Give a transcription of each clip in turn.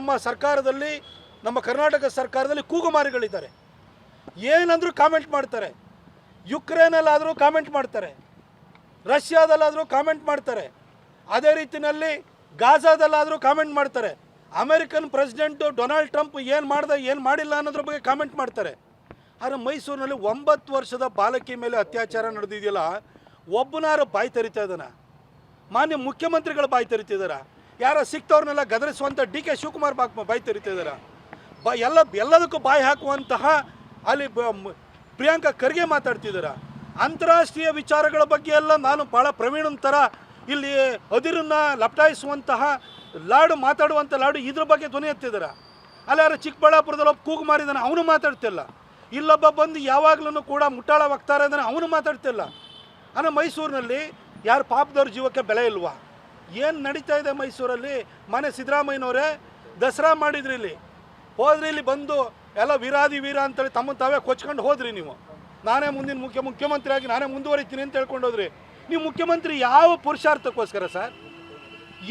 ನಮ್ಮ ಸರ್ಕಾರದಲ್ಲಿ, ನಮ್ಮ ಕರ್ನಾಟಕ ಸರ್ಕಾರದಲ್ಲಿ ಕೂಗುಮಾರಿಗಳಿದ್ದಾರೆ. ಏನಂದ್ರೂ ಕಾಮೆಂಟ್ ಮಾಡ್ತಾರೆ. ಯುಕ್ರೇನಲ್ಲಾದರೂ ಕಾಮೆಂಟ್ ಮಾಡ್ತಾರೆ, ರಷ್ಯಾದಲ್ಲಾದರೂ ಕಾಮೆಂಟ್ ಮಾಡ್ತಾರೆ, ಅದೇ ರೀತಿಯಲ್ಲಿ ಗಾಜಾದಲ್ಲಾದರೂ ಕಾಮೆಂಟ್ ಮಾಡ್ತಾರೆ. ಅಮೆರಿಕನ್ ಪ್ರೆಸಿಡೆಂಟು ಡೊನಾಲ್ಡ್ ಟ್ರಂಪ್ ಏನು ಮಾಡ್ದೆ ಏನು ಮಾಡಿಲ್ಲ ಅನ್ನೋದ್ರ ಬಗ್ಗೆ ಕಾಮೆಂಟ್ ಮಾಡ್ತಾರೆ. ಆದರೆ ಮೈಸೂರಿನಲ್ಲಿ 9 ವರ್ಷದ ಬಾಲಕಿ ಮೇಲೆ ಅತ್ಯಾಚಾರ ನಡೆದಿದೆಯಲ್ಲ, ಒಬ್ಬನಾರು ಬಾಯಿ ತೆರಿತಾ ಇದ್ದಾನೆ? ಮಾನ್ಯ ಮುಖ್ಯಮಂತ್ರಿಗಳು ಬಾಯಿ ತೆರಿತಿದ್ದಾರೆ. ಯಾರೋ ಸಿಕ್ತವ್ರನ್ನೆಲ್ಲ ಗದರಿಸುವಂಥ ಡಿ ಕೆ ಶಿವಕುಮಾರ್ ಬಾಯಿ ತೆರಿತಿದ್ದಾರೆ. ಎಲ್ಲದಕ್ಕೂ ಬಾಯಿ ಹಾಕುವಂತಹ ಅಲ್ಲಿ ಪ್ರಿಯಾಂಕಾ ಖರ್ಗೆ ಮಾತಾಡ್ತಿದ್ದಾರೆ. ಅಂತಾರಾಷ್ಟ್ರೀಯ ವಿಚಾರಗಳ ಬಗ್ಗೆ ಎಲ್ಲ ನಾನು ಭಾಳ ಪ್ರವೀಣನ ಥರ ಇಲ್ಲಿ ಅದಿರನ್ನು ಲಪಟಾಯಿಸುವಂತಹ ಲಾಡು ಮಾತಾಡುವಂಥ ಲಾಡು ಇದ್ರ ಬಗ್ಗೆ ಧ್ವನಿ ಎತ್ತಿದ್ದಾರೆ. ಅಲ್ಲಿ ಯಾರು ಚಿಕ್ಕಬಳ್ಳಾಪುರದಲ್ಲಿ ಒಬ್ಬ ಕೂಗು ಮಾರಿದಾನೆ, ಅವನು ಮಾತಾಡ್ತಿಲ್ಲ. ಇಲ್ಲೊಬ್ಬ ಬಂದು ಯಾವಾಗಲೂ ಕೂಡ ಮುಟ್ಟಾಳ ವಕ್ತಾರ ಇದ್ದಾನೆ, ಅವನು ಮಾತಾಡ್ತಿಲ್ಲ. ಅಂದರೆ ಮೈಸೂರಿನಲ್ಲಿ ಯಾರು ಪಾಪದವ್ರ ಜೀವಕ್ಕೆ ಬೆಲೆ ಇಲ್ವಾ? ಏನು ನಡೀತಾ ಇದೆ ಮೈಸೂರಲ್ಲಿ? ಮನೆ ಸಿದ್ದರಾಮಯ್ಯನವರೇ ದಸರಾ ಮಾಡಿದ್ರಿ, ಇಲ್ಲಿ ಹೋದ್ರಿ, ಇಲ್ಲಿ ಬಂದು ಎಲ್ಲ ವೀರಾದಿ ವೀರ ಅಂತೇಳಿ ತಮ್ಮ ತಾವೇ ಕೊಚ್ಕೊಂಡು ಹೋದ್ರಿ. ನೀವು ನಾನೇ ಮುಂದಿನ ಮುಖ್ಯಮಂತ್ರಿ ಆಗಿ ನಾನೇ ಮುಂದುವರಿತೀನಿ ಅಂತ ಹೇಳ್ಕೊಂಡು ಹೋದ್ರಿ. ನೀವು ಮುಖ್ಯಮಂತ್ರಿ ಯಾವ ಪುರುಷಾರ್ಥಕ್ಕೋಸ್ಕರ ಸರ್?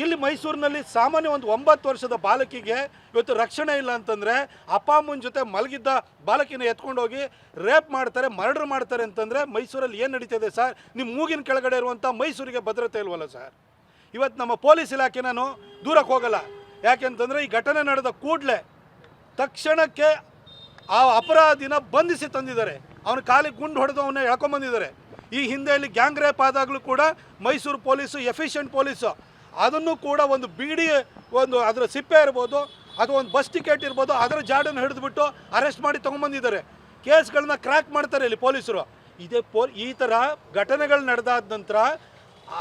ಇಲ್ಲಿ ಮೈಸೂರಿನಲ್ಲಿ ಸಾಮಾನ್ಯ ಒಂದು 9 ವರ್ಷದ ಬಾಲಕಿಗೆ ಇವತ್ತು ರಕ್ಷಣೆ ಇಲ್ಲ ಅಂತಂದರೆ, ಅಪ್ಪ ಅಮ್ಮನ ಜೊತೆ ಮಲಗಿದ್ದ ಬಾಲಕಿನ ಎತ್ಕೊಂಡು ಹೋಗಿ ರೇಪ್ ಮಾಡ್ತಾರೆ, ಮರ್ಡರ್ ಮಾಡ್ತಾರೆ ಅಂತಂದರೆ ಮೈಸೂರಲ್ಲಿ ಏನು ನಡೀತಿದೆ ಸರ್? ನಿಮ್ಮ ಮೂಗಿನ ಕೆಳಗಡೆ ಇರುವಂಥ ಮೈಸೂರಿಗೆ ಭದ್ರತೆ ಇಲ್ವಲ್ಲ ಸರ್? ಇವತ್ತು ನಮ್ಮ ಪೊಲೀಸ್ ಇಲಾಖೆ ನಾನು ದೂರಕ್ಕೆ ಹೋಗಲ್ಲ. ಯಾಕೆಂತಂದರೆ ಈ ಘಟನೆ ನಡೆದ ಕೂಡಲೇ ತಕ್ಷಣಕ್ಕೆ ಆ ಅಪರಾಧಿನ ಬಂಧಿಸಿ ತಂದಿದ್ದಾರೆ. ಅವನ ಕಾಲಿಗೆ ಗುಂಡು ಹೊಡೆದು ಅವನ್ನ ಎಳ್ಕೊಂಬಂದಿದ್ದಾರೆ. ಈ ಹಿಂದೆಯಲ್ಲಿ ಗ್ಯಾಂಗ್ ರೇಪ್ ಆದಾಗಲೂ ಕೂಡ ಮೈಸೂರು ಪೊಲೀಸು ಎಫಿಷಿಯೆಂಟ್ ಪೊಲೀಸು ಅದನ್ನು ಕೂಡ ಒಂದು ಬೀಡಿ, ಒಂದು ಅದರ ಸಿಪ್ಪೆ ಇರ್ಬೋದು, ಅದು ಒಂದು ಬಸ್ ಟಿಕೆಟ್ ಇರ್ಬೋದು, ಅದರ ಜಾಡನ್ನು ಹಿಡಿದುಬಿಟ್ಟು ಅರೆಸ್ಟ್ ಮಾಡಿ ತೊಗೊಂಬಂದಿದ್ದಾರೆ. ಕೇಸ್ಗಳನ್ನ ಕ್ರ್ಯಾಕ್ ಮಾಡ್ತಾರೆ ಇಲ್ಲಿ ಪೊಲೀಸರು. ಈ ಥರ ಘಟನೆಗಳು ನಡೆದಾದ ನಂತರ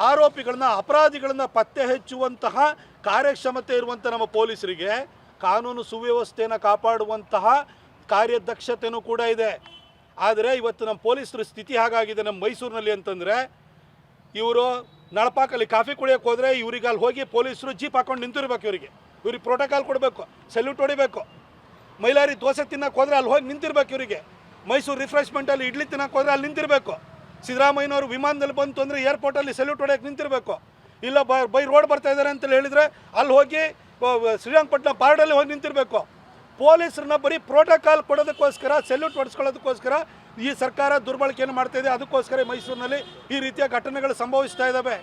ಆರೋಪಿಗಳನ್ನ, ಅಪರಾಧಿಗಳನ್ನ ಪತ್ತೆ ಹಚ್ಚುವಂತಹ ಕಾರ್ಯಕ್ಷಮತೆ ಇರುವಂಥ ನಮ್ಮ ಪೊಲೀಸರಿಗೆ ಕಾನೂನು ಸುವ್ಯವಸ್ಥೆಯನ್ನು ಕಾಪಾಡುವಂತಹ ಕಾರ್ಯದಕ್ಷತೆಯೂ ಕೂಡ ಇದೆ. ಆದರೆ ಇವತ್ತು ನಮ್ಮ ಪೊಲೀಸರ ಸ್ಥಿತಿ ಹಾಗಾಗಿದೆ ನಮ್ಮ ಮೈಸೂರಿನಲ್ಲಿ ಅಂತಂದರೆ, ಇವರು ನಳಪಾಕಲ್ಲಿ ಕಾಫಿ ಕುಡಿಯೋಕೆ ಹೋದರೆ ಇವ್ರಿಗೆ ಅಲ್ಲಿ ಹೋಗಿ ಪೊಲೀಸರು ಜೀಪ್ ಹಾಕೊಂಡು ನಿಂತಿರ್ಬೇಕು. ಇವ್ರಿಗೆ ಪ್ರೋಟೋಕಾಲ್ ಕೊಡಬೇಕು, ಸಲ್ಯೂಟ್ ಹೊಡಿಬೇಕು. ಮೈಲಾರಿ ದೋಸೆ ತಿನ್ನೋಕೆ ಹೋದರೆ ಅಲ್ಲಿ ಹೋಗಿ ನಿಂತಿರ್ಬೇಕು. ಇವರಿಗೆ ಮೈಸೂರು ರಿಫ್ರೆಶ್ಮೆಂಟಲ್ಲಿ ಇಡ್ಲಿ ತಿನ್ನೋಕೆ ಹೋದರೆ ಅಲ್ಲಿ ನಿಂತಿರಬೇಕು. ಸಿದ್ದರಾಮಯ್ಯನವರು ವಿಮಾನದಲ್ಲಿ ಬಂತು ಅಂದರೆ ಏರ್ಪೋರ್ಟಲ್ಲಿ ಸಲ್ಯೂಟ್ ಹೊಡೆಯೋಕೆ ನಿಂತಿರಬೇಕು. ಇಲ್ಲ ಬೈ ರೋಡ್ ಬರ್ತಾ ಇದ್ದಾರೆ ಅಂತೇಳಿ ಹೇಳಿದರೆ ಅಲ್ಲಿ ಹೋಗಿ ಶ್ರೀರಂಗಪಟ್ಟಣ ಬಾರ್ಡಲ್ಲಿ ಹೋಗಿ ನಿಂತಿರಬೇಕು. ಪೊಲೀಸರನ್ನ ಬರೀ ಪ್ರೋಟೋಕಾಲ್ ಕೊಡೋದಕ್ಕೋಸ್ಕರ, ಸೆಲ್ಯೂಟ್ ಹೊಡೆಸ್ಕೊಳ್ಳೋದಕ್ಕೋಸ್ಕರ ಈ ಸರ್ಕಾರ ದುರ್ಬಳಕೆಯನ್ನು ಮಾಡ್ತಾಯಿದೆ. ಅದಕ್ಕೋಸ್ಕರ ಮೈಸೂರಿನಲ್ಲಿ ಈ ರೀತಿಯ ಘಟನೆಗಳು ಸಂಭವಿಸ್ತಾ ಇದ್ದಾವೆ.